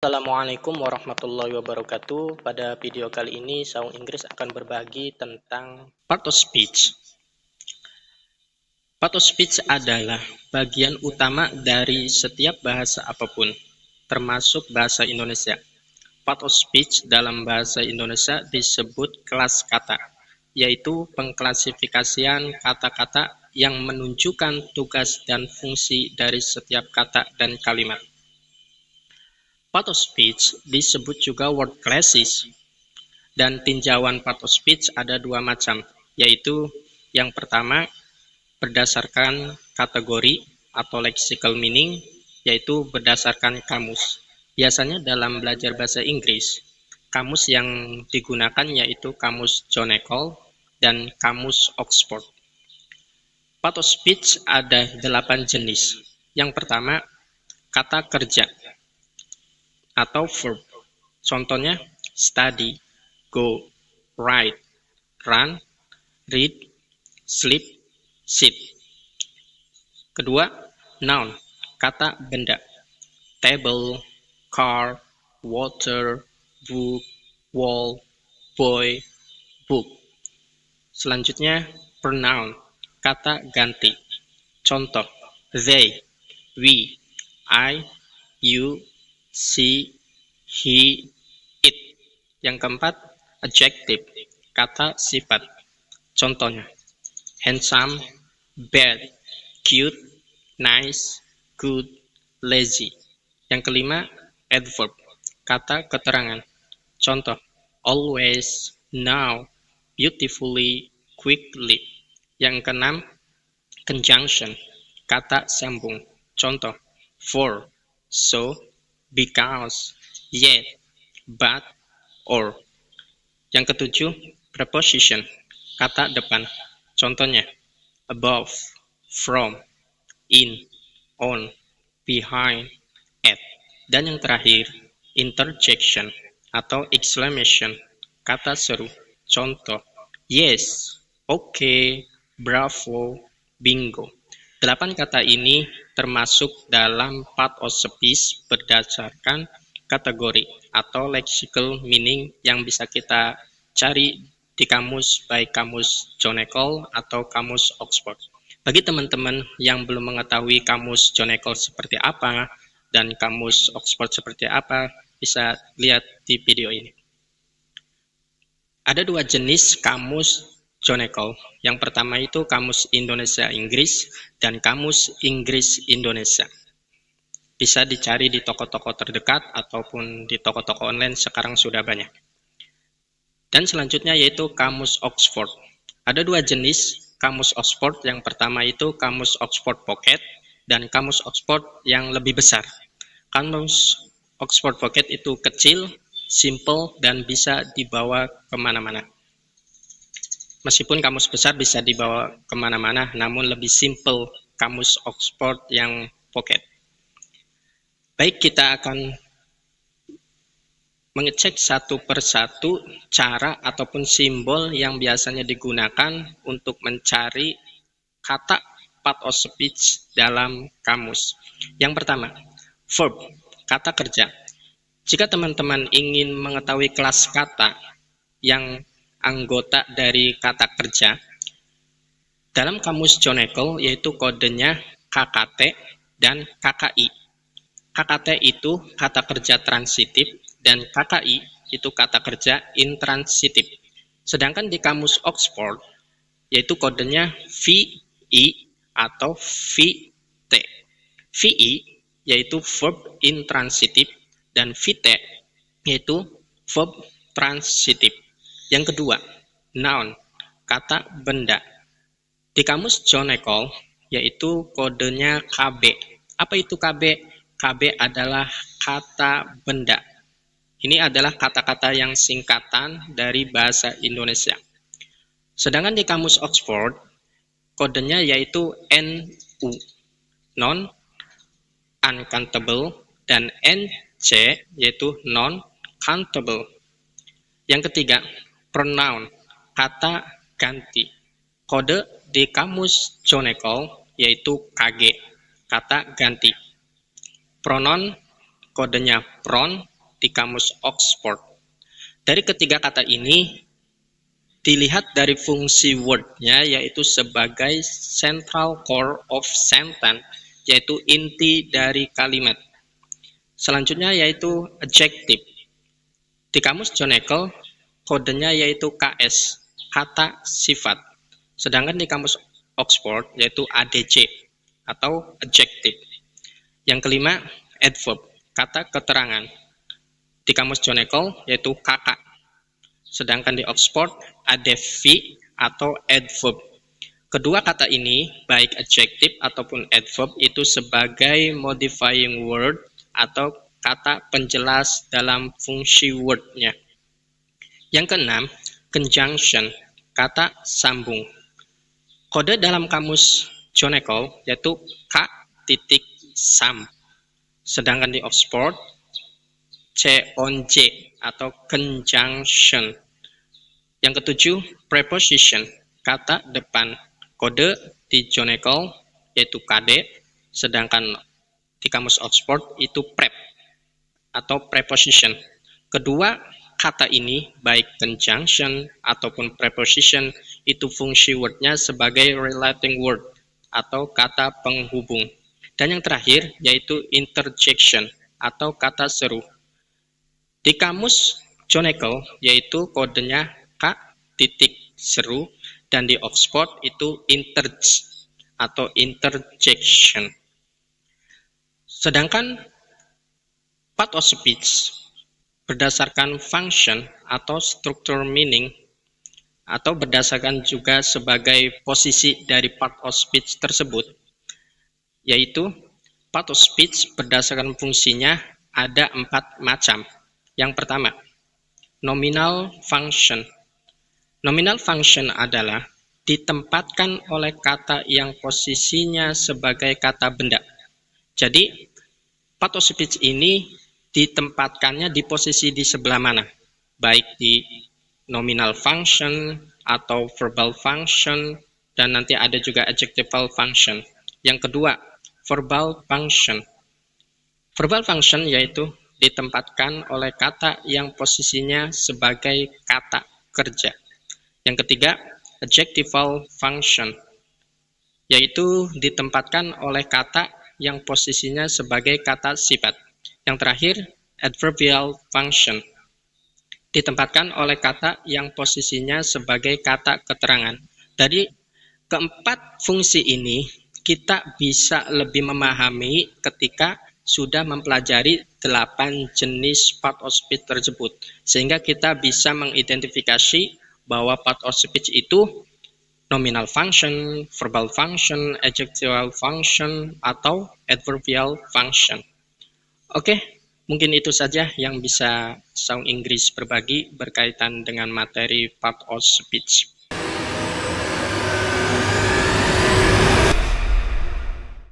Assalamualaikum warahmatullahi wabarakatuh. Pada video kali ini, Saung Inggris akan berbagi tentang part of speech. Part of speech adalah bagian utama dari setiap bahasa apapun, termasuk bahasa Indonesia. Part of speech dalam bahasa Indonesia disebut kelas kata, yaitu pengklasifikasian kata-kata yang menunjukkan tugas dan fungsi dari setiap kata dan kalimat. Part of speech disebut juga word classes, dan tinjauan part of speech ada dua macam, yaitu yang pertama berdasarkan kategori atau lexical meaning, yaitu berdasarkan kamus. Biasanya dalam belajar bahasa Inggris, kamus yang digunakan yaitu kamus John Eccles dan kamus Oxford. Part of speech ada 8 jenis. Yang pertama, kata kerja atau verb. Contohnya study, go, write, run, read, sleep, sit. Kedua, noun, kata benda. Table, car, water, book, wall, boy, book. Selanjutnya, pronoun, kata ganti. Contoh, they, we, I, you, she, he, it. Yang keempat, adjective, kata sifat. Contohnya, handsome, bad, cute, nice, good, lazy. Yang kelima, adverb, kata keterangan. Contoh, always, now, beautifully, quickly. Yang keenam, conjunction, kata sambung. Contoh, for, so, because, yet, but, or. Yang ketujuh, preposition, kata depan. Contohnya, above, from, in, on, behind, at. Dan yang terakhir, interjection atau exclamation, kata seru. Contoh, yes, okay, bravo, bingo. 8 kata ini termasuk dalam part of speech berdasarkan kategori atau lexical meaning yang bisa kita cari di kamus, baik kamus John Eccles atau kamus Oxford. Bagi teman-teman yang belum mengetahui kamus John Eccles seperti apa dan kamus Oxford seperti apa, bisa lihat di video ini. Ada 2 jenis kamus John Eccles. Yang pertama itu kamus Indonesia-Inggris dan kamus Inggris-Indonesia. Bisa dicari di toko-toko terdekat ataupun di toko-toko online, sekarang sudah banyak. Dan selanjutnya yaitu kamus Oxford. Ada 2 jenis kamus Oxford. Yang pertama itu kamus Oxford Pocket dan kamus Oxford yang lebih besar. Kamus Oxford Pocket itu kecil, simple, dan bisa dibawa kemana-mana. Meskipun kamus besar bisa dibawa kemana-mana, namun lebih simple kamus Oxford yang pocket. Baik, kita akan mengecek satu persatu cara ataupun simbol yang biasanya digunakan untuk mencari kata part of speech dalam kamus. Yang pertama, verb, kata kerja. Jika teman-teman ingin mengetahui kelas kata yang anggota dari kata kerja, dalam kamus John Eccles yaitu kodenya KKT dan KKI. KKT itu kata kerja transitif dan KKI itu kata kerja intransitif. Sedangkan di kamus Oxford yaitu kodenya VI atau VT. VI yaitu verb intransitif dan VT yaitu verb transitif. Yang kedua, noun, kata benda. Di kamus John Eccles yaitu kodenya KB. Apa itu KB? KB adalah kata benda. Ini adalah kata-kata yang singkatan dari bahasa Indonesia. Sedangkan di kamus Oxford, kodenya yaitu NU, non-uncountable, dan NC yaitu non-countable. Yang ketiga, pronoun, kata ganti. Kode di kamus John Eccles yaitu KG, kata ganti. Pronoun kodenya pronoun di kamus Oxford. Dari ketiga kata ini, dilihat dari fungsi word-nya yaitu sebagai central core of sentence, yaitu inti dari kalimat. Selanjutnya yaitu adjective. Di kamus John Eccles, kodenya yaitu KS, kata sifat. Sedangkan di kamus Oxford yaitu ADJ atau adjective. Yang kelima, adverb, kata keterangan. Di kamus John Eccles yaitu kakak. Sedangkan di Oxford adv atau adverb. Kedua kata ini, baik adjective ataupun adverb, itu sebagai modifying word atau kata penjelas dalam fungsi word-nya. Yang keenam, conjunction, kata sambung. Kode dalam kamus John Eccles yaitu K titik sam. Sedangkan di Oxford CONJ atau conjunction. Yang ketujuh, preposition, kata depan. Kode di John Eccles yaitu KD, sedangkan di kamus Oxford itu prep atau preposition. Kedua kata ini, baik conjunction ataupun preposition, itu fungsi word-nya sebagai relating word atau kata penghubung. Dan yang terakhir yaitu interjection atau kata seru. Di kamus John Eccles yaitu kodenya K titik seru, dan di Oxford itu interj atau interjection. Sedangkan part of speech berdasarkan function atau struktur meaning, atau berdasarkan juga sebagai posisi dari part of speech tersebut, yaitu part of speech berdasarkan fungsinya ada 4 macam. Yang pertama, nominal function. Nominal function adalah ditempatkan oleh kata yang posisinya sebagai kata benda. Jadi, part of speech ini ditempatkannya di posisi di sebelah mana, baik di nominal function atau verbal function, dan nanti ada juga adjectival function. Yang kedua, verbal function. Verbal function yaitu ditempatkan oleh kata yang posisinya sebagai kata kerja. Yang ketiga, adjectival function, yaitu ditempatkan oleh kata yang posisinya sebagai kata sifat. Yang terakhir, adverbial function, ditempatkan oleh kata yang posisinya sebagai kata keterangan. Dari keempat fungsi ini, kita bisa lebih memahami ketika sudah mempelajari 8 jenis part of speech tersebut. Sehingga kita bisa mengidentifikasi bahwa part of speech itu nominal function, verbal function, adjectival function, atau adverbial function. Oke, mungkin itu saja yang bisa Sound Inggris berbagi berkaitan dengan materi part of speech.